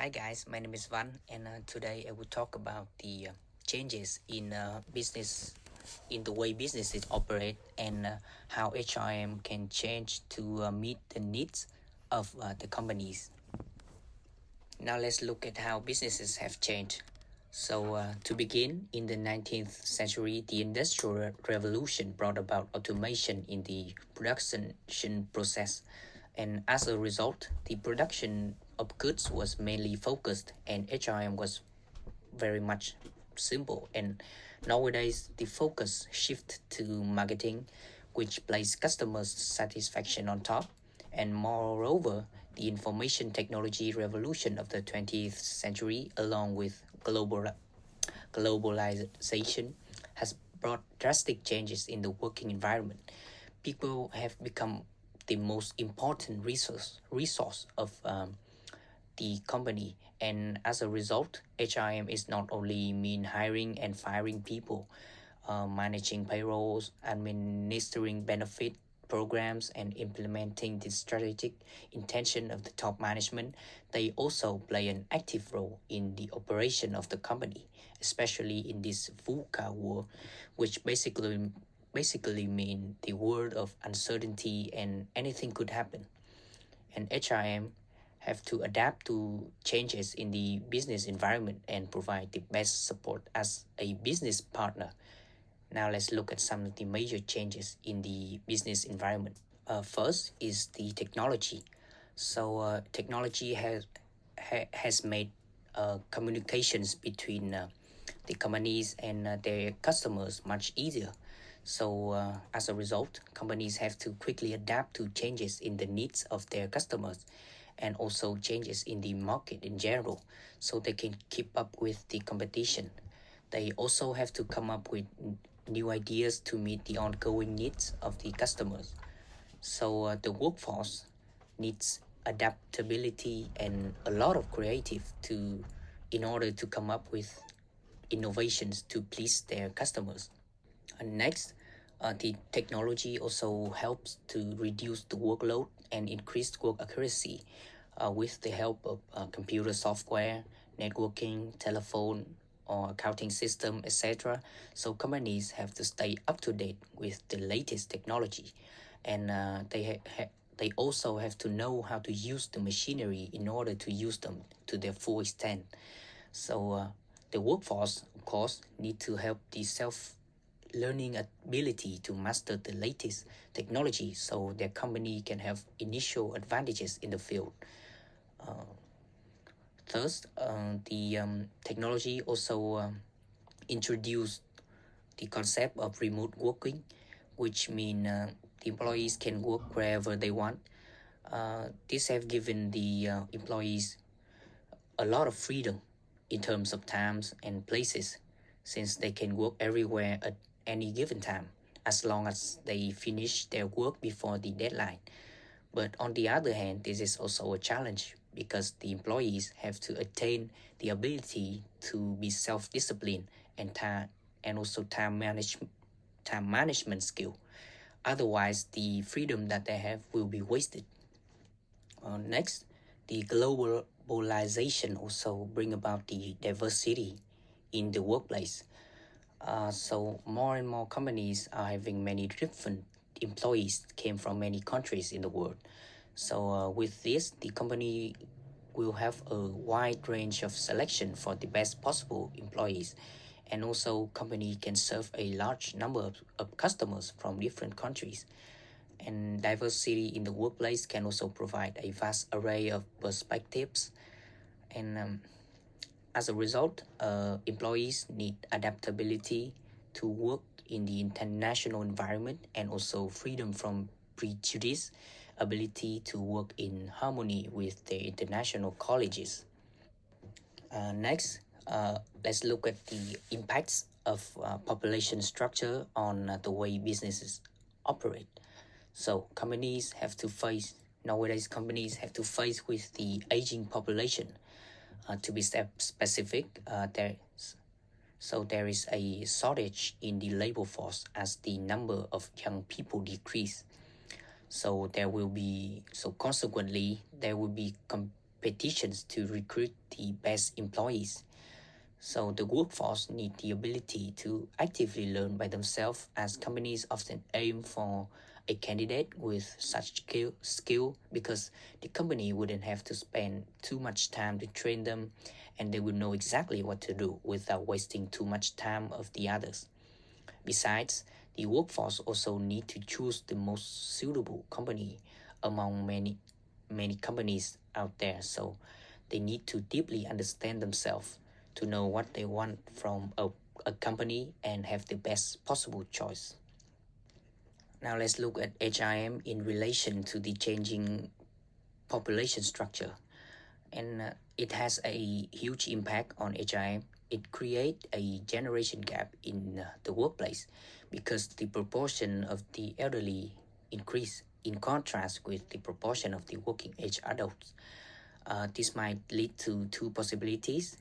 Hi guys, my name is Van, and today I will talk about the changes in business, in the way businesses operate, and how HRM can change to meet the needs of the companies. Now let's look at how businesses have changed. To begin, in the 19th century, the Industrial Revolution brought about automation in the production process, and as a result, the production of goods was mainly focused, and HRM was very much simple. And nowadays, the focus shift to marketing, which places customers' satisfaction on top. And moreover, the information technology revolution of the 20th century, along with globalization, has brought drastic changes in the working environment. People have become the most important resource of the company, and as a result, HRM is not only mean hiring and firing people, managing payrolls, administering benefit programs, and implementing the strategic intention of the top management. They also play an active role in the operation of the company, especially in this VUCA world, which basically mean the world of uncertainty and anything could happen. And HRM have to adapt to changes in the business environment and provide the best support as a business partner. Now let's look at some of the major changes in the business environment. First is the technology. Technology has made communications between the companies and their customers much easier. As a result, companies have to quickly adapt to changes in the needs of their customers and also changes in the market in general so they can keep up with the competition. They also have to come up with new ideas to meet the ongoing needs of the customers. The workforce needs adaptability and a lot of creative to in order to come up with innovations to please their customers. And next, the technology also helps to reduce the workload and increase work accuracy with the help of computer software, networking, telephone, or accounting system, etc. So companies have to stay up to date with the latest technology, and they also have to know how to use the machinery in order to use them to their full extent. The workforce, of course, need to help the self-learning ability to master the latest technology so their company can have initial advantages in the field. Uh, Thus, the technology also introduced the concept of remote working, which mean the employees can work wherever they want. This have given the employees a lot of freedom in terms of times and places, since they can work everywhere at any given time as long as they finish their work before the deadline. But on the other hand, this is also a challenge because the employees have to attain the ability to be self-disciplined and also time management skill. Otherwise, the freedom that they have will be wasted. Next, the globalization also bring about the diversity in the workplace. More and more companies are having many different employees came from many countries in the world. With this, the company will have a wide range of selection for the best possible employees, and also company can serve a large number of customers from different countries. And diversity in the workplace can also provide a vast array of perspectives, and as a result, employees need adaptability to work in the international environment and also freedom from prejudice, ability to work in harmony with the international colleges. Next, let's look at the impacts of population structure on the way businesses operate. Nowadays companies have to face with the aging population. To be specific, there is a shortage in the labor force as the number of young people decrease. Consequently there will be competitions to recruit the best employees. So the workforce need the ability to actively learn by themselves, as companies often aim for a candidate with such skill because the company wouldn't have to spend too much time to train them, and they would know exactly what to do without wasting too much time of the others. Besides, the workforce also need to choose the most suitable company among many companies out there. So they need to deeply understand themselves to know what they want from a company and have the best possible choice. Now let's look at HIM in relation to the changing population structure. And it has a huge impact on HIM. It creates a generation gap in the workplace because the proportion of the elderly increase in contrast with the proportion of the working age adults. This might lead to two possibilities.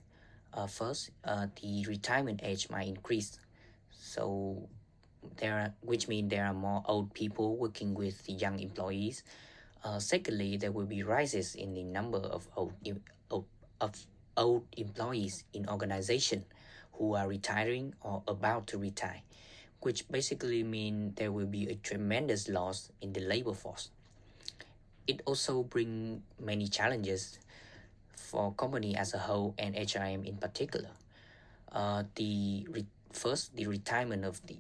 First, the retirement age might increase, so which means there are more old people working with the young employees. Secondly, there will be rises in the number of of, of old employees in organization who are retiring or about to retire, which basically means there will be a tremendous loss in the labor force. It also brings many challenges for company as a whole and HRM in particular. First, the retirement of the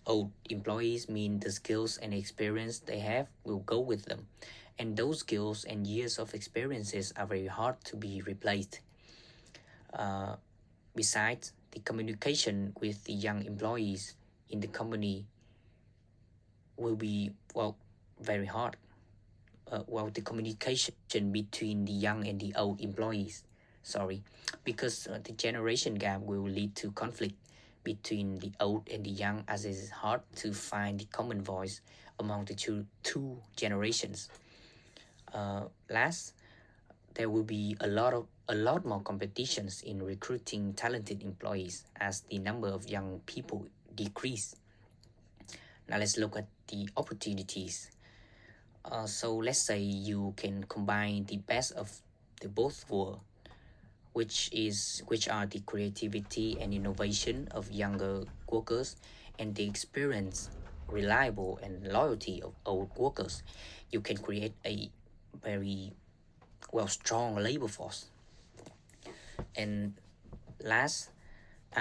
old employees mean the skills and experience they have will go with them, and those skills and years of experiences are very hard to be replaced. Uh, Besides, the communication with the young employees in the company will be, well, very hard. The communication between the young and the old employees, sorry, because the generation gap will lead to conflict between the old and the young, as it is hard to find the common voice among the two generations. Last, there will be a lot more competitions in recruiting talented employees as the number of young people decrease. Now let's look at the opportunities. So let's say you can combine the best of the both worlds, which are the creativity and innovation of younger workers and the experience, reliable and loyalty of old workers. You can create a very strong labor force. And last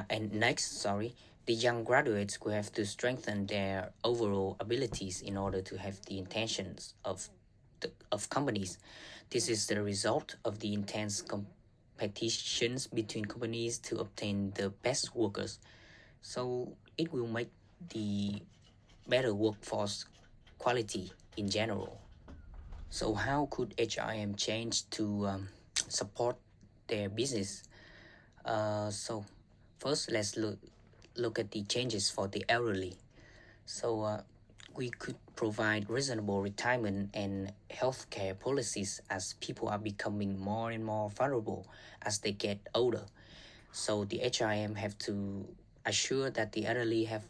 and next, sorry, the young graduates will have to strengthen their overall abilities in order to have the intentions of companies. This is the result of the intense competitions between companies to obtain the best workers. So it will make the better workforce quality in general. So how could HRM change to support their business? So first, let's look at the changes for the elderly. So we could provide reasonable retirement and healthcare policies as people are becoming more and more vulnerable as they get older. So the HRM have to assure that the elderly have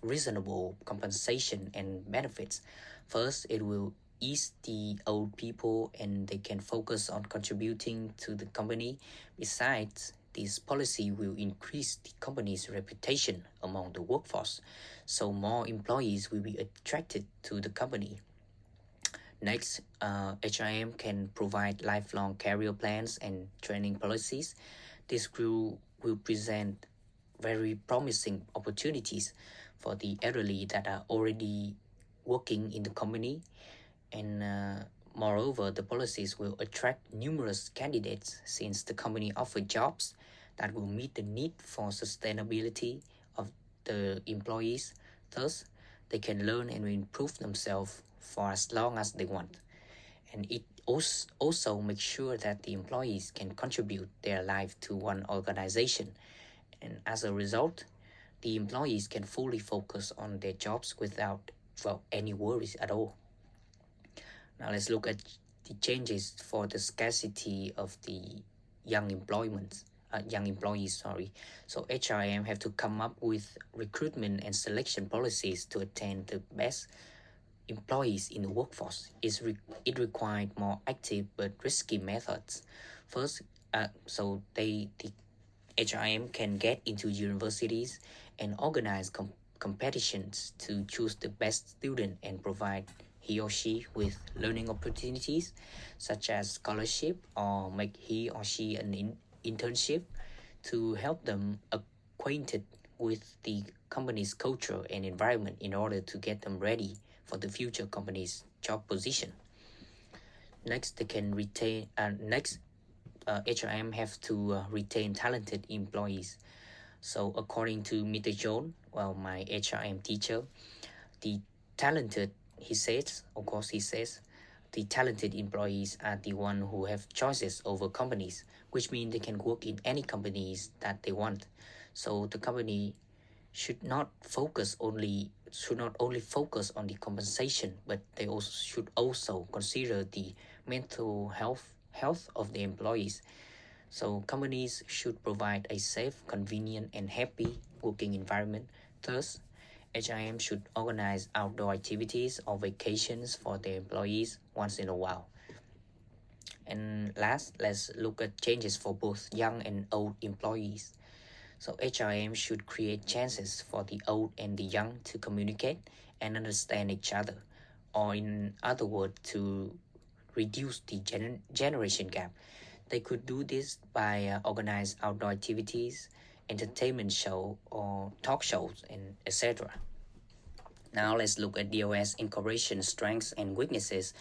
reasonable compensation and benefits. First, it will ease the old people and they can focus on contributing to the company. Besides, this policy will increase the company's reputation among the workforce, so more employees will be attracted to the company. Next, HRM can provide lifelong career plans and training policies. This will present very promising opportunities for the elderly that are already working in the company, and moreover, the policies will attract numerous candidates since the company offers jobs that will meet the need for sustainability of the employees. Thus, they can learn and improve themselves for as long as they want. And it also makes sure that the employees can contribute their life to one organization. And as a result, the employees can fully focus on their jobs without any worries at all. Now let's look at the changes for the scarcity of the young young employees. Sorry. So HRM have to come up with recruitment and selection policies to attain the best employees in the workforce, it required more active but risky methods. First, the HRM can get into universities and organize competitions to choose the best student and provide he or she with learning opportunities such as scholarship, or make he or she an internship to help them acquainted with the company's culture and environment in order to get them ready for the future company's job position. Next, they can retain. Next, HRM have to retain talented employees. So, according to Mr. John, well, my HRM teacher, the talented, he says, the talented employees are the one who have choices over companies, which means they can work in any companies that they want. So the company should not only focus on the compensation, but they also should also consider the mental health of the employees. So companies should provide a safe, convenient, and happy working environment. Thus, HIM should organize outdoor activities or vacations for their employees once in a while. And last, let's look at changes for both young and old employees. So HRM should create chances for the old and the young to communicate and understand each other, or in other words, to reduce the generation gap. They could do this by organize outdoor activities, entertainment show, or talk shows, and etc. Now let's look at DOS incorporation strengths and weaknesses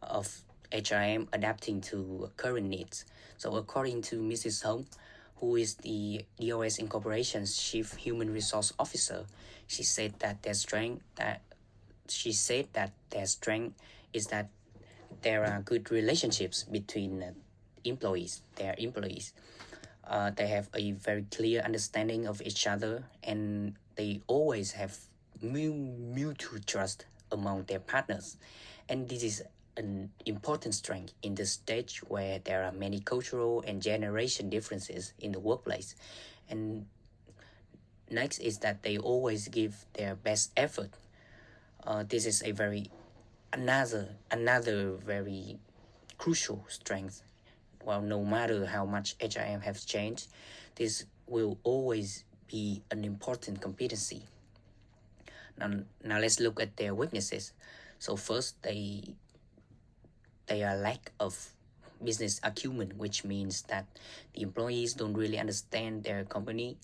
of HRM adapting to current needs. So according to Mrs. Hong, who is the DOS Incorporation's Chief Human Resource Officer, she said that their strength is that there are good relationships between their employees. They have a very clear understanding of each other, and they always have mutual trust among their partners. And this is an important strength in the stage where there are many cultural and generation differences in the workplace. And next is that they always give their best effort. This is another very crucial strength. Well, no matter how much HRM has changed, this will always be an important competency. Now let's look at their weaknesses. So first, they are lack of business acumen, which means that the employees don't really understand their company.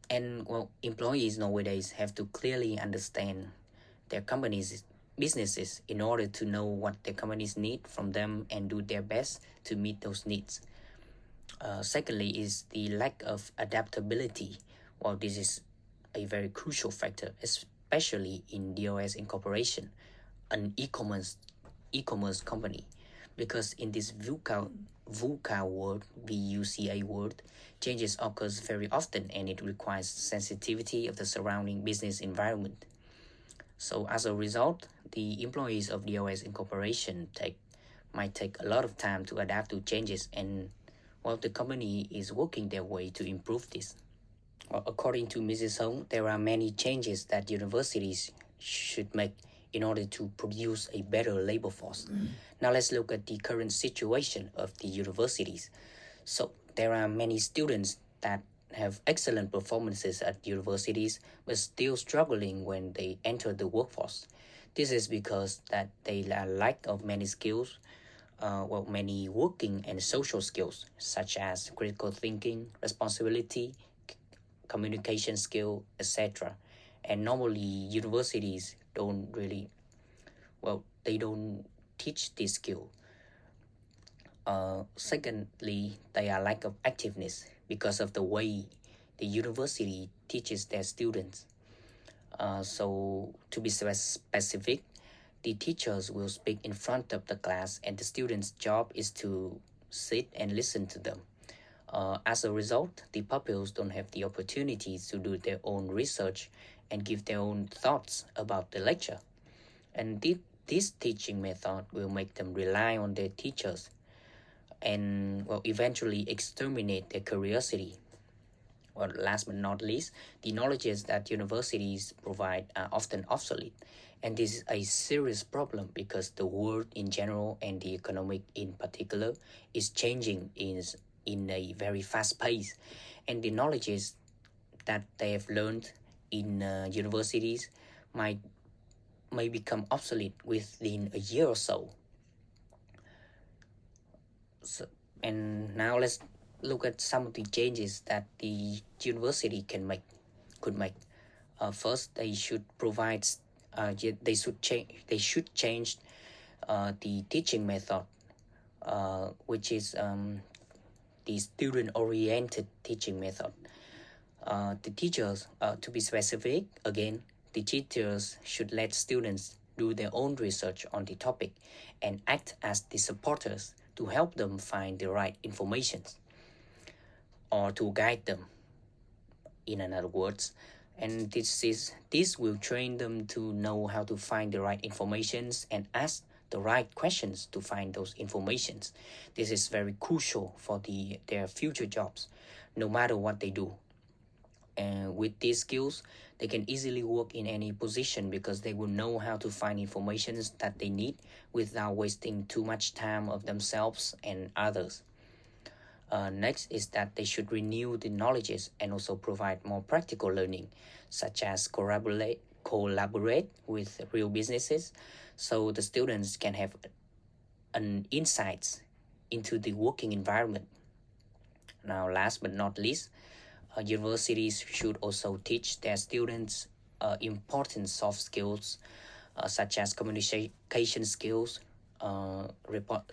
Employees nowadays have to clearly understand their company's businesses in order to know what their companies need from them and do their best to meet those needs. Secondly is the lack of adaptability. Well, this is a very crucial factor, especially in DOS Incorporation, an e-commerce company, because in this VUCA world, VUCA world, changes occurs very often, and it requires sensitivity of the surrounding business environment. So as a result, the employees of DOS Incorporation might take a lot of time to adapt to changes, and while the company is working their way to improve this. According to Mrs. Hong, there are many changes that universities should make in order to produce a better labor force. Now let's look at the current situation of the universities. So there are many students that have excellent performances at universities but still struggling when they enter the workforce. This is because that they lack of many skills, many working and social skills such as critical thinking, responsibility, communication skill, etc. And normally universities don't teach this skill. Secondly, they are lack of activeness because of the way the university teaches their students. So to be specific, the teachers will speak in front of the class, and the students' job is to sit and listen to them. As a result, the pupils don't have the opportunity to do their own research and give their own thoughts about the lecture. And this teaching method will make them rely on their teachers and eventually exterminate their curiosity. or last but not least, the knowledges that universities provide are often obsolete. And this is a serious problem because the world in general and the economic in particular is changing in a very fast pace. And the knowledges that they have learned in universities might may become obsolete within a year or so. So, and now let's look at some of the changes that the university could make. First, they should provide they should change the teaching method, which is the student-oriented teaching method. The teachers, to be specific, again, the teachers should let students do their own research on the topic and act as the supporters to help them find the right information or to guide them, in other words. And this will train them to know how to find the right informations and ask the right questions to find those informations. This is very crucial for their future jobs, no matter what they do. And with these skills, they can easily work in any position because they will know how to find information that they need without wasting too much time of themselves and others. Next is that they should renew the knowledges and also provide more practical learning, such as collaborate with real businesses, so the students can have an insights into the working environment. Now, last but not least, universities should also teach their students important soft skills such as communication skills,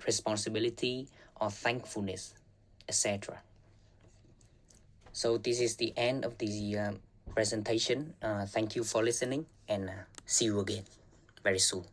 responsibility, or thankfulness, etc. So this is the end of the presentation. Thank you for listening, and see you again very soon.